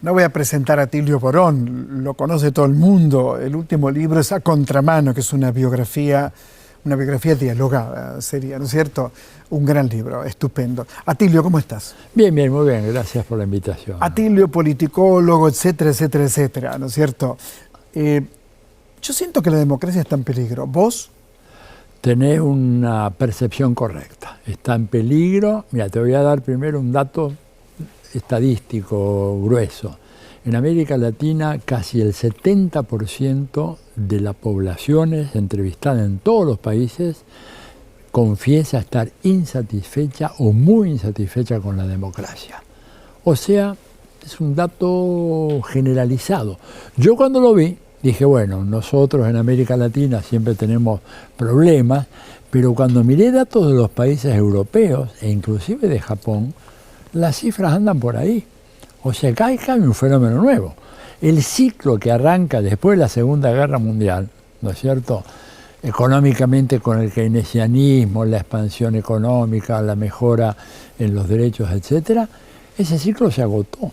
No voy a presentar a Atilio Borón, lo conoce todo el mundo. El último libro es A Contramano, que es una biografía dialogada, sería, ¿no es cierto? Un gran libro, estupendo. Atilio, ¿cómo estás? Bien, bien, muy bien, gracias por la invitación. Atilio, politicólogo, etcétera, etcétera, etcétera, ¿no es cierto? Yo siento que la democracia está en peligro. ¿Vos? Tenés una percepción correcta. Está en peligro. Mira, te voy a dar primero un dato estadístico grueso. En América Latina, casi el 70% de la población entrevistada en todos los países confiesa estar insatisfecha o muy insatisfecha con la democracia. O sea, es un dato generalizado. Yo cuando lo vi, dije, bueno, nosotros en América Latina siempre tenemos problemas, pero cuando miré datos de los países europeos e inclusive de Japón, las cifras andan por ahí. O sea, acá hay un fenómeno nuevo. El ciclo que arranca después de la Segunda Guerra Mundial, ¿no es cierto?, económicamente con el keynesianismo, la expansión económica, la mejora en los derechos, etc., ese ciclo se agotó.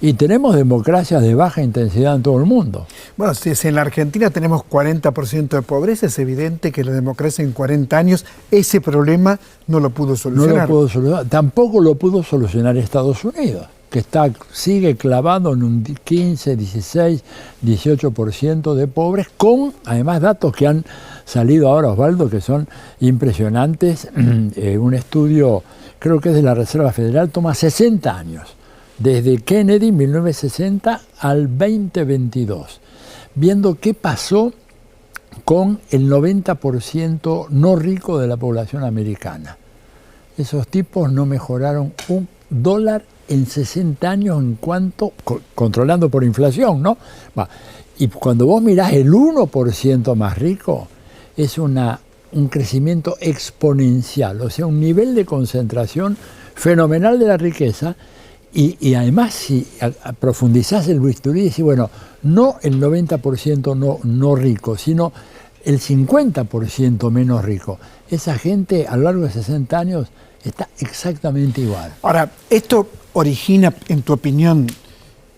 Y tenemos democracias de baja intensidad en todo el mundo. Bueno, si en la Argentina tenemos 40% de pobreza, es evidente que la democracia en 40 años, ese problema no lo pudo solucionar. No lo pudo solucionar. Tampoco lo pudo solucionar Estados Unidos, que sigue clavado en un 15, 16, 18% de pobres, con además datos que han salido ahora, Osvaldo, que son impresionantes. Un estudio, creo que es de la Reserva Federal, toma 60 años. Desde Kennedy, 1960, al 2022, viendo qué pasó con el 90% no rico de la población americana. Esos tipos no mejoraron $1 en 60 años en cuanto, controlando por inflación, ¿no? Y cuando vos mirás el 1% más rico, es un crecimiento exponencial, o sea, un nivel de concentración fenomenal de la riqueza. Y además, si profundizás el bisturí, decís, bueno, no el 90% no rico, sino el 50% menos rico. Esa gente a lo largo de 60 años está exactamente igual. Ahora, ¿esto origina, en tu opinión,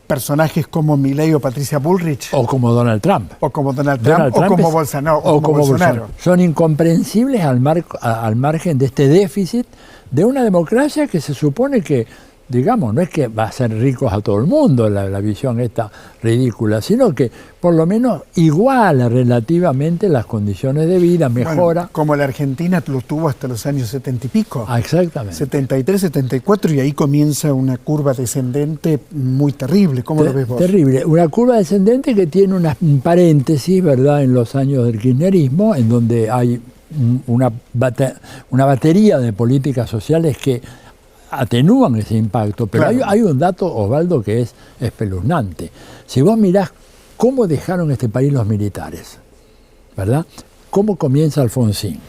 personajes como Milei o Patricia Bullrich? O como Donald Trump. O como Donald Trump, o como Bolsonaro. O como Bolsonaro. Son incomprensibles al margen de este déficit de una democracia que se supone que, digamos, no es que va a ser ricos a todo el mundo, la visión esta ridícula, sino que por lo menos iguala relativamente las condiciones de vida, mejora. Bueno, como la Argentina lo tuvo hasta los años 70 y pico. Exactamente. 73, 74, y ahí comienza una curva descendente muy terrible. ¿Cómo lo ves vos? Terrible. Una curva descendente que tiene un paréntesis, ¿verdad?, en los años del kirchnerismo, en donde hay una batería de políticas sociales que atenúan ese impacto, pero claro, hay un dato, Osvaldo, que es espeluznante. Si vos mirás cómo dejaron este país los militares, ¿verdad? ¿Cómo comienza Alfonsín?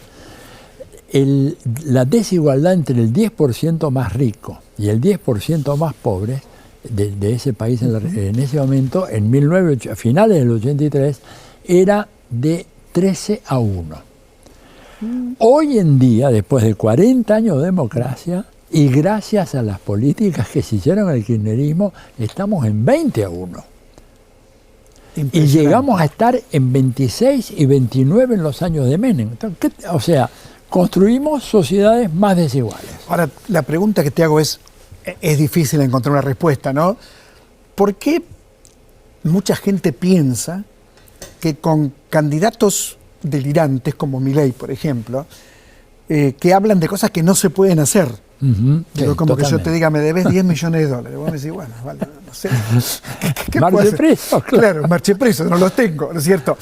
La desigualdad entre el 10% más rico y el 10% más pobre de ese país en ese momento, a finales del 83, era de 13-1. Hoy en día, después de 40 años de democracia, y gracias a las políticas que se hicieron en el kirchnerismo, estamos en 20-1. Y llegamos a estar en 26 y 29 en los años de Menem. Entonces, o sea, construimos sociedades más desiguales. Ahora, la pregunta que te hago es difícil encontrar una respuesta, ¿no? ¿Por qué mucha gente piensa que con candidatos delirantes como Milei, por ejemplo, que hablan de cosas que no se pueden hacer? Digo, como totalmente. Que yo te diga, me debes $10 millones. Vos me decís, bueno, vale, no sé. ¿Qué marche preso, claro, marche preso, no los tengo, ¿no es cierto?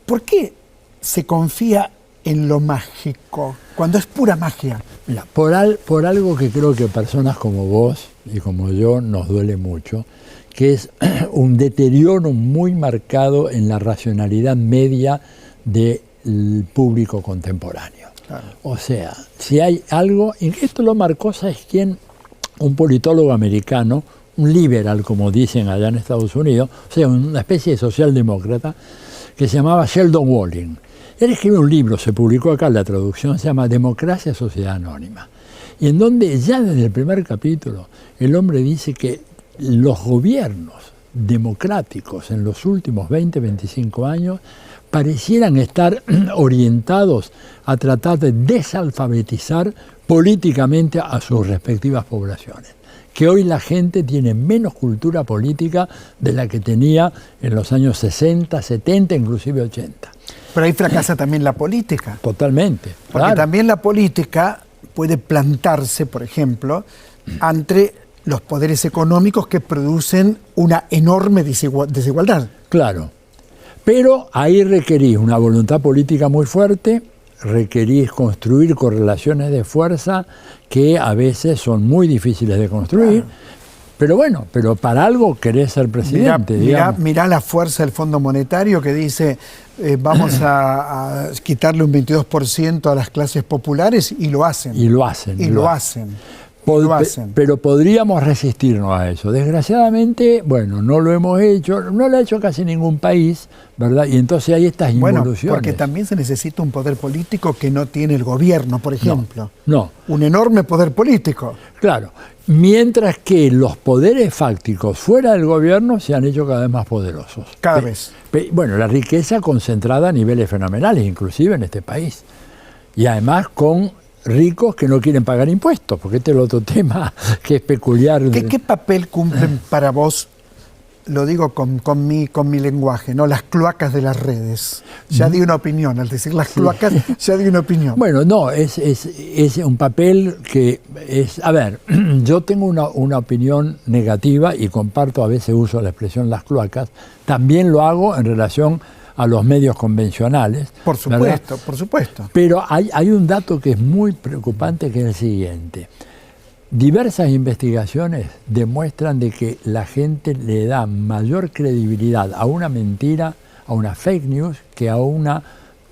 ¿Por qué se confía en lo mágico cuando es pura magia? Mira, por algo que creo que personas como vos y como yo nos duele mucho, que es un deterioro muy marcado en la racionalidad media del público contemporáneo. Claro. O sea, si hay algo, y esto lo marcó, ¿sabes quién? Un politólogo americano, un liberal, como dicen allá en Estados Unidos, o sea, una especie de socialdemócrata, que se llamaba Sheldon Walling. Él escribió un libro, se publicó acá, la traducción se llama Democracia, Sociedad Anónima, y en donde ya desde el primer capítulo el hombre dice que los gobiernos democráticos en los últimos 20, 25 años parecieran estar orientados a tratar de desalfabetizar políticamente a sus respectivas poblaciones. Que hoy la gente tiene menos cultura política de la que tenía en los años 60, 70, inclusive 80. Pero ahí fracasa también la política. Totalmente. Porque claro. también la política puede plantarse, por ejemplo, ante los poderes económicos que producen una enorme desigualdad. Claro. Pero ahí requerís una voluntad política muy fuerte, requerís construir correlaciones de fuerza que a veces son muy difíciles de construir. Claro. Pero bueno, pero para algo querés ser presidente. Mirá la fuerza del Fondo Monetario que dice vamos a quitarle un 22% a las clases populares y lo hacen. Y lo hacen. Pero podríamos resistirnos a eso. Desgraciadamente, bueno, no lo hemos hecho, no lo ha hecho casi ningún país, ¿verdad? Y entonces hay estas involuciones. Bueno, porque también se necesita un poder político que no tiene el gobierno, por ejemplo. No. Un enorme poder político. Claro. Mientras que los poderes fácticos fuera del gobierno se han hecho cada vez más poderosos. Cada vez. Bueno, la riqueza concentrada a niveles fenomenales, inclusive en este país. Y además con ricos que no quieren pagar impuestos, porque este es el otro tema que es peculiar. ¿Qué papel cumplen para vos, lo digo con mi lenguaje, ¿no? Las cloacas de las redes? Ya di una opinión, al decir las cloacas, ya di una opinión. Bueno, no, es un papel que es... A ver, yo tengo una opinión negativa y comparto, a veces uso la expresión las cloacas, también lo hago en relación a los medios convencionales. Por supuesto, ¿verdad? Por supuesto. Pero hay un dato que es muy preocupante, que es el siguiente. Diversas investigaciones demuestran de que la gente le da mayor credibilidad a una mentira, a una fake news, que a una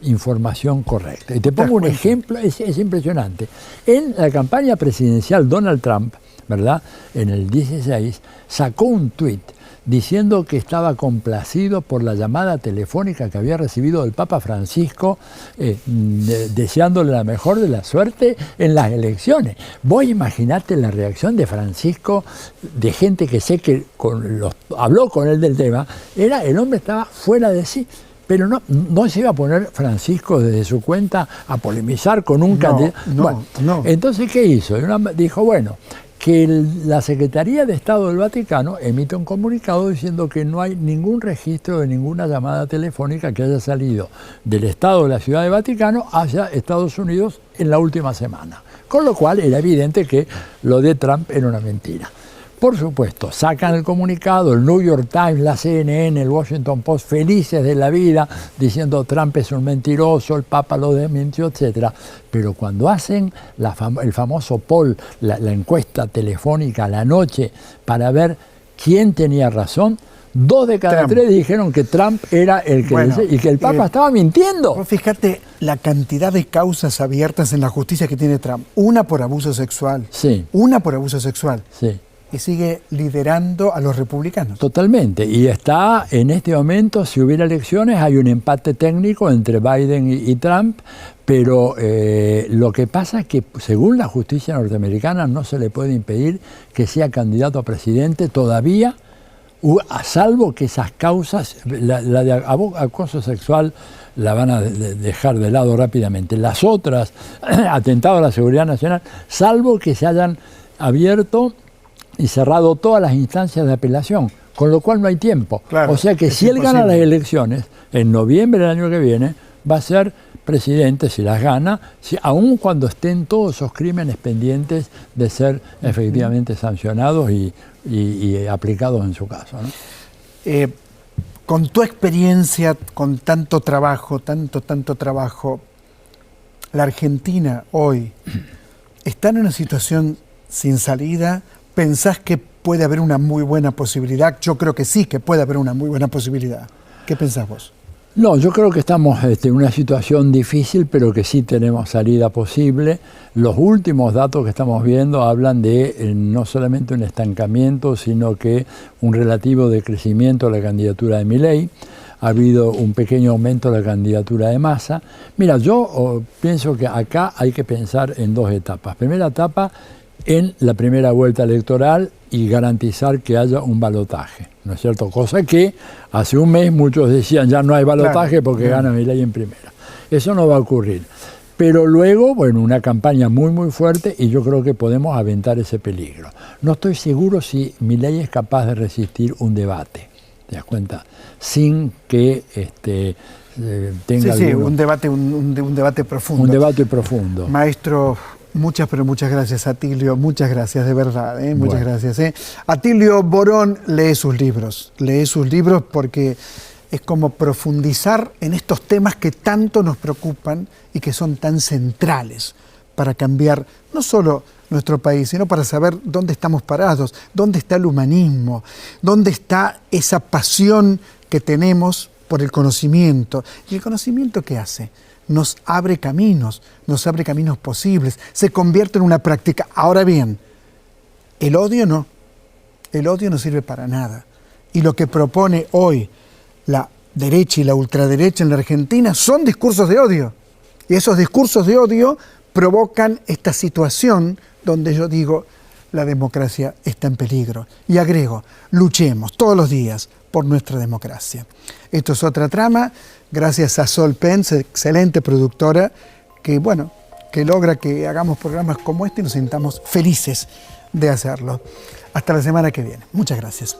información correcta. Y te pongo un ejemplo, es impresionante. En la campaña presidencial, Donald Trump, ¿verdad?, en el 16, sacó un tuit diciendo que estaba complacido por la llamada telefónica que había recibido del Papa Francisco, deseándole la mejor de la suerte en las elecciones. Vos imaginate la reacción de Francisco, de gente que sé que habló con él del tema, el hombre estaba fuera de sí. Pero no se iba a poner Francisco desde su cuenta a polemizar con un candidato. No. Entonces, ¿qué hizo? Dijo, bueno, que la Secretaría de Estado del Vaticano emite un comunicado diciendo que no hay ningún registro de ninguna llamada telefónica que haya salido del Estado de la Ciudad de Vaticano hacia Estados Unidos en la última semana. Con lo cual era evidente que lo de Trump era una mentira. Por supuesto, sacan el comunicado, el New York Times, la CNN, el Washington Post, felices de la vida, diciendo Trump es un mentiroso, el Papa lo desmintió, etc. Pero cuando hacen el famoso poll, la encuesta telefónica a la noche para ver quién tenía razón, 2 de cada 3 dijeron que Trump era el que decía, y que el Papa estaba mintiendo. Fíjate la cantidad de causas abiertas en la justicia que tiene Trump. Una por abuso sexual. Sí. Una por abuso sexual. Sí. Y sigue liderando a los republicanos. Totalmente. Y está en este momento, si hubiera elecciones, hay un empate técnico entre Biden y Trump, pero lo que pasa es que según la justicia norteamericana no se le puede impedir que sea candidato a presidente todavía, a salvo que esas causas, la de acoso sexual la van a dejar de lado rápidamente. Las otras, atentado a la seguridad nacional, salvo que se hayan abierto y cerrado todas las instancias de apelación, con lo cual no hay tiempo. Claro, o sea que si él gana las elecciones, en noviembre del año que viene, va a ser presidente si las gana, aun cuando estén todos esos crímenes pendientes de ser efectivamente sancionados y aplicados en su caso, ¿no? Con tu experiencia, con tanto trabajo, la Argentina hoy está en una situación sin salida. ¿Pensás que puede haber una muy buena posibilidad? Yo creo que sí, que puede haber una muy buena posibilidad. ¿Qué pensás vos? No, yo creo que estamos en una situación difícil, pero que sí tenemos salida posible. Los últimos datos que estamos viendo hablan de no solamente un estancamiento, sino que un relativo decrecimiento de la candidatura de Milei. Ha habido un pequeño aumento de la candidatura de Massa. Mira, yo pienso que acá hay que pensar en 2 etapas. Primera etapa, en la primera vuelta electoral y garantizar que haya un balotaje, ¿no es cierto? Cosa que hace un mes muchos decían ya no hay balotaje porque gana Milei en primera. Eso no va a ocurrir. Pero luego, bueno, una campaña muy fuerte y yo creo que podemos aventar ese peligro. No estoy seguro si Milei es capaz de resistir un debate, ¿te das cuenta? Sin que tenga un debate profundo. Un debate profundo. Maestro, pero muchas gracias, Atilio, muchas gracias, de verdad, muchas gracias. Atilio Borón lee sus libros porque es como profundizar en estos temas que tanto nos preocupan y que son tan centrales para cambiar no solo nuestro país, sino para saber dónde estamos parados, dónde está el humanismo, dónde está esa pasión que tenemos por el conocimiento. ¿Y el conocimiento qué hace? Nos abre caminos posibles, se convierte en una práctica. Ahora bien, el odio no sirve para nada. Y lo que propone hoy la derecha y la ultraderecha en la Argentina son discursos de odio. Y esos discursos de odio provocan esta situación donde yo digo, la democracia está en peligro. Y agrego, luchemos todos los días por nuestra democracia. Esto es Otra Trama, gracias a Sol Pence, excelente productora, que logra que hagamos programas como este y nos sintamos felices de hacerlo. Hasta la semana que viene. Muchas gracias.